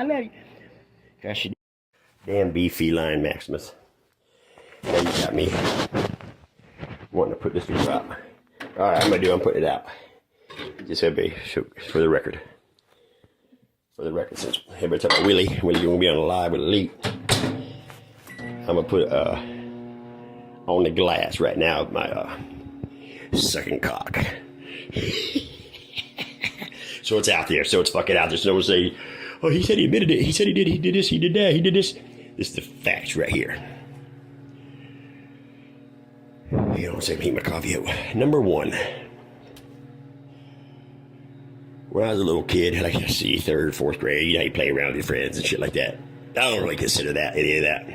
love you. Gosh, damn beef feline Maximus. Now you got me wanting to put this video out. Alright, I'm putting it out. Just everybody, for the record. For the record, since everybody talking about Willie gonna be on the live with Elite. I'm gonna put on the glass right now my second cock. So it's out there. So it's fucking out there. So no one say, oh, he said he admitted it. He said he did this, he did that, he did this. This is the facts right here. You don't say make my coffee up. Number one. When I was a little kid, like I see, 3rd, 4th grade, you know, you play around with your friends and shit like that. I don't really consider that, any of that.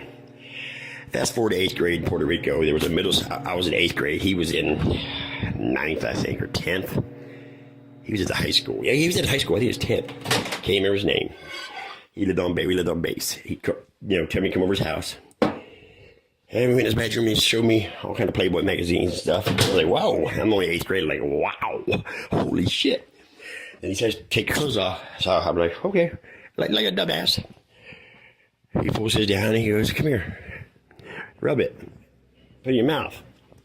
Fast forward to 8th grade in Puerto Rico, there was I was in 8th grade, he was in 9th, I think, or 10th. He was at the high school. Yeah, he was at high school, I think he was 10th. Can't remember his name. We lived on base. He'd, tell me to come over his house. And we went in his bedroom and he showed me all kind of Playboy magazines and stuff. I was like, wow, I'm only 8th grade, like, wow, holy shit. And he says, take your clothes off. So I'm like, okay, like a dumbass. He pulls his down and he goes, come here, rub it, put it in your mouth.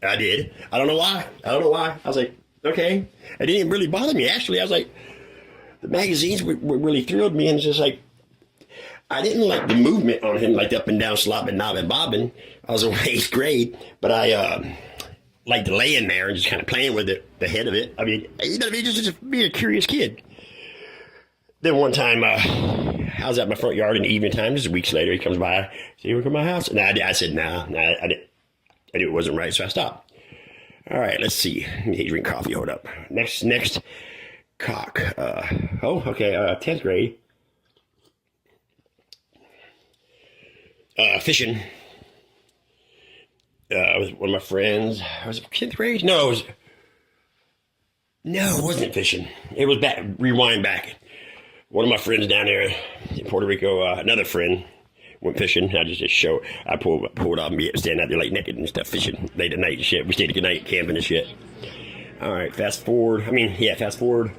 I did. I don't know why. I was like, okay. It didn't really bother me, actually. I was like, the magazines were really thrilled me, and it's just like, I didn't like the movement on him, like the up and down, slopping, knobbing, bobbing. I was in 8th grade, but I liked to lay in there and just kind of playing with it, the head of it. I mean, just be a curious kid. Then one time, I was at my front yard in the evening time, just weeks later, he comes by, said, you want to come to my house? And I said, nah, I knew it wasn't right, so I stopped. All right, let's see. He drink coffee, hold up. Next cock. 10th grade. Fishing. With one of my friends. Was it 10th grade? No, it wasn't fishing. It was back. Rewind back. One of my friends down there in Puerto Rico, another friend, went fishing. I pulled off and be standing out there like naked and stuff, fishing late at night and shit. We stayed a good night camping and shit. All right, fast forward. Fast forward.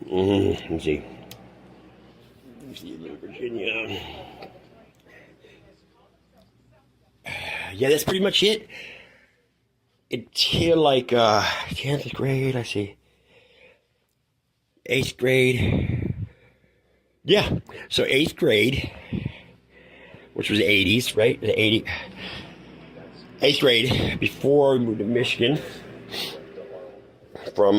Let me see. Virginia. Yeah, that's pretty much it. Until like 10th grade, I see. 8th grade. Yeah, so 8th grade, which was the 80s, right? The 80s. 8th grade, before we moved to Michigan from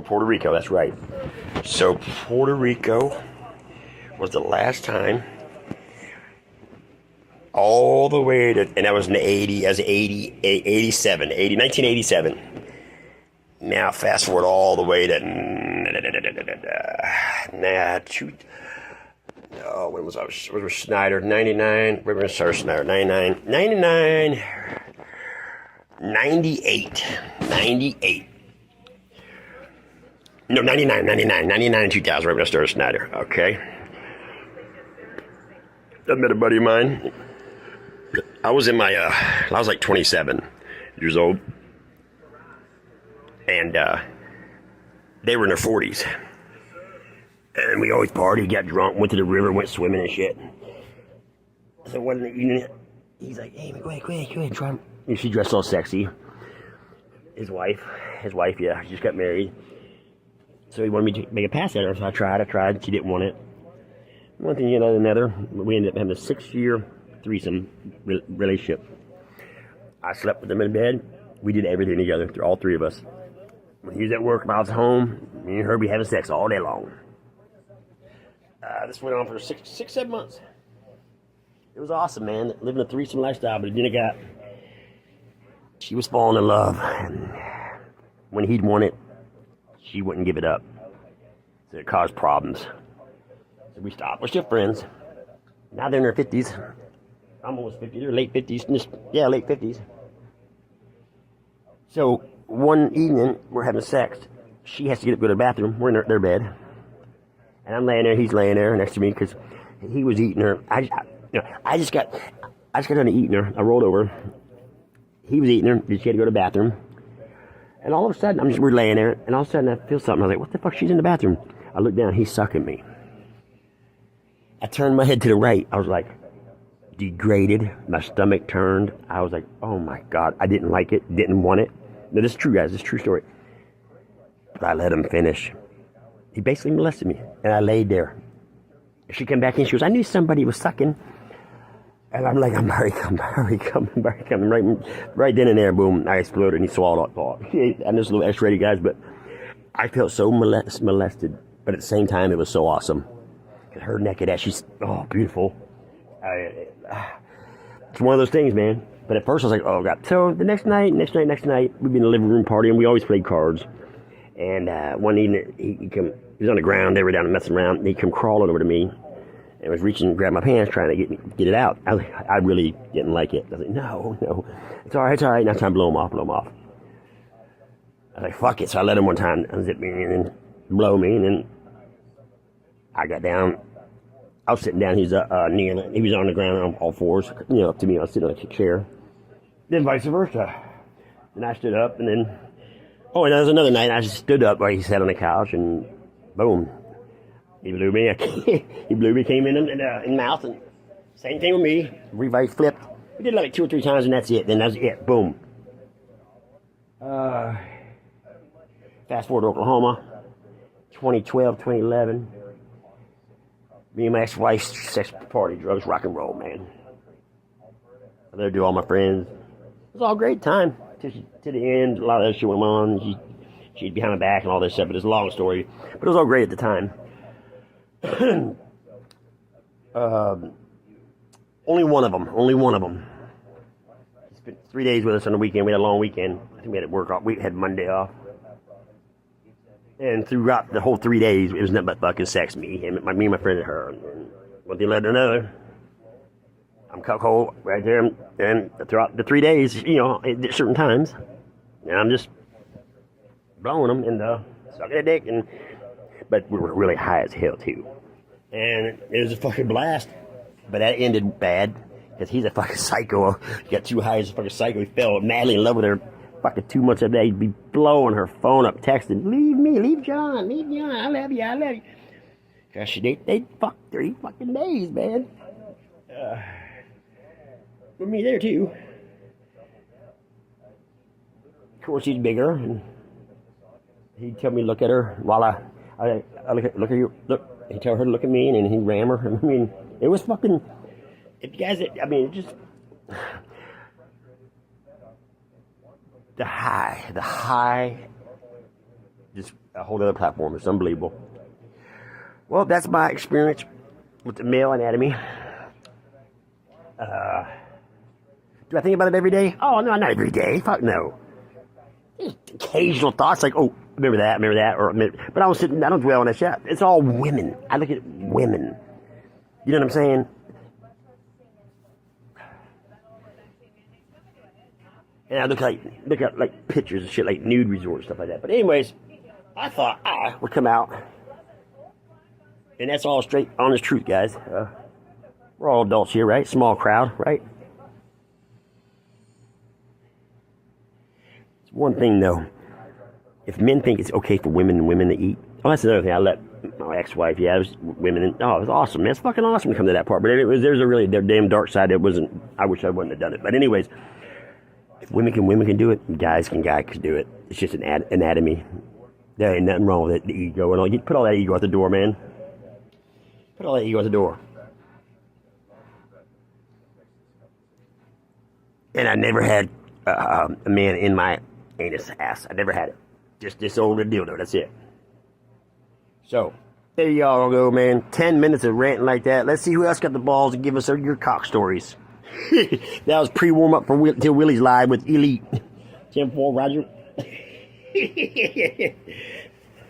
Puerto Rico, that's right. So Puerto Rico was the last time, all the way to, and that was in the 1987. Now fast forward all the way to, when was Snyder? 99, when was Snyder? 99, 98. No, 99, 2000, right when I started Snyder, okay? I met a buddy of mine. I was in my, I was like 27 years old. And they were in their 40s. And we always partied, got drunk, went to the river, went swimming and shit. So one evening, he's like, hey, go ahead, try. She dressed all sexy. His wife, yeah, she just got married. So he wanted me to make a pass at her, so I tried, she didn't want it. One thing, another, we ended up having a 6-year threesome relationship. I slept with him in bed, we did everything together, all 3 of us. When he was at work, I was home, me and her be having sex all day long. This went on for 6-7 months. It was awesome, man, living a threesome lifestyle, but then she was falling in love, and when he'd want it, she wouldn't give it up. So it caused problems. So we stopped. We're still friends. Now they're in their 50s. I'm almost 50. They're late 50s. Late 50s. So one evening, we're having sex. She has to get up, go to the bathroom. We're in their bed. And I'm laying there. He's laying there next to me because he was eating her. I just got done eating her. I rolled over. He was eating her. She had to go to the bathroom. And all of a sudden, we're laying there, and all of a sudden I feel something. I was like, what the fuck? She's in the bathroom. I look down, he's sucking me. I turned my head to the right. I was like, degraded. My stomach turned. I was like, oh my God. I didn't like it, didn't want it. No, this is true, guys. This is a true story. But I let him finish. He basically molested me, and I laid there. She came back in, she goes, I knew somebody was sucking. And I'm like, I'm very coming. Right then and there, boom, I exploded, and he swallowed all. I'm just a little X-rated, guys, but I felt so molested, but at the same time, it was so awesome. Her naked ass, she's, beautiful. It's one of those things, man. But at first, I was like, oh, God. So the next night, we'd be in the living room party, and we always played cards. And one evening, he was on the ground, they were down and messing around, and he come crawling over to me, and was reaching to grab my pants, trying to get it out. I really didn't like it. I was like, no, it's all right. Now it's time to blow him off. I was like, fuck it. So I let him one time unzip me and then blow me, and then I got down. I was sitting down, he's kneeling. He was on the ground on all fours, up to me. I was sitting on a chair. Then vice versa. And I stood up, and then, and there was another night, I just stood up while he sat on the couch, and boom. He blew me. Came in the mouth, and same thing with me. Revice flipped. We did like 2 or 3 times, and that's it. Then that's it. Boom. Fast forward to Oklahoma, 2012, 2011. Me and my ex-wife's sex party, drugs, rock and roll, man. I there do all my friends. It was all a great time to the end. A lot of that shit went on. She'd behind my back and all this stuff, but it's a long story. But it was all great at the time. Only one of them. He spent 3 days with us on the weekend. We had a long weekend. I think we had to work off. We had Monday off. And throughout the whole 3 days, it was nothing but fucking sex. Me and my friend and her. And one thing led to another. I'm cuckold right there. And throughout the 3 days, at certain times, and I'm just blowing them and sucking a dick. But we were really high as hell, too. And it was a fucking blast. But that ended bad. Because he's a fucking psycho. He got too high as a fucking psycho. He fell madly in love with her. Fucking 2 months of that, he'd be blowing her phone up, texting, leave John, I love you. Gosh, they fucked 3 fucking days, man. With me there, too. Of course, he's bigger, and he'd tell me to look at her while I look at you, look. He'd tell her to look at me, and then he'd ram her. I mean, it was fucking, if you guys, it just... The high, just a whole other platform. It's unbelievable. Well, that's my experience with the male anatomy. Do I think about it every day? Oh, no, not every day. Fuck no. Just occasional thoughts like, oh, remember that, but I don't dwell on that shit. It's all women. I look at women. You know what I'm saying? And I look at like pictures and shit, like nude resorts, stuff like that. But anyways, I thought I would come out. And that's all straight honest truth, guys. We're all adults here, right? Small crowd, right? It's one thing, though. If men think it's okay for women to eat, that's another thing. I let my ex-wife, it was women, it was awesome, man. It's fucking awesome to come to that part. But there's a really damn dark side that I wish I wouldn't have done it. But anyways, if women can do it, guys can do it. It's just an anatomy. There ain't nothing wrong with it, the ego and all. You put all that ego out the door, man. Put all that ego out the door. And I never had a man in my anus ass. I never had it. Just this old dildo, that's it. So, there y'all go, man. 10 minutes of ranting like that. Let's see who else got the balls to give us your cock stories. That was pre-warm up for till Willie's live with Elite. 10-4, Roger.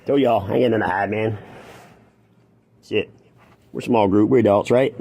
Told y'all, I ain't in the high, man. That's it. We're a small group. We're adults, right?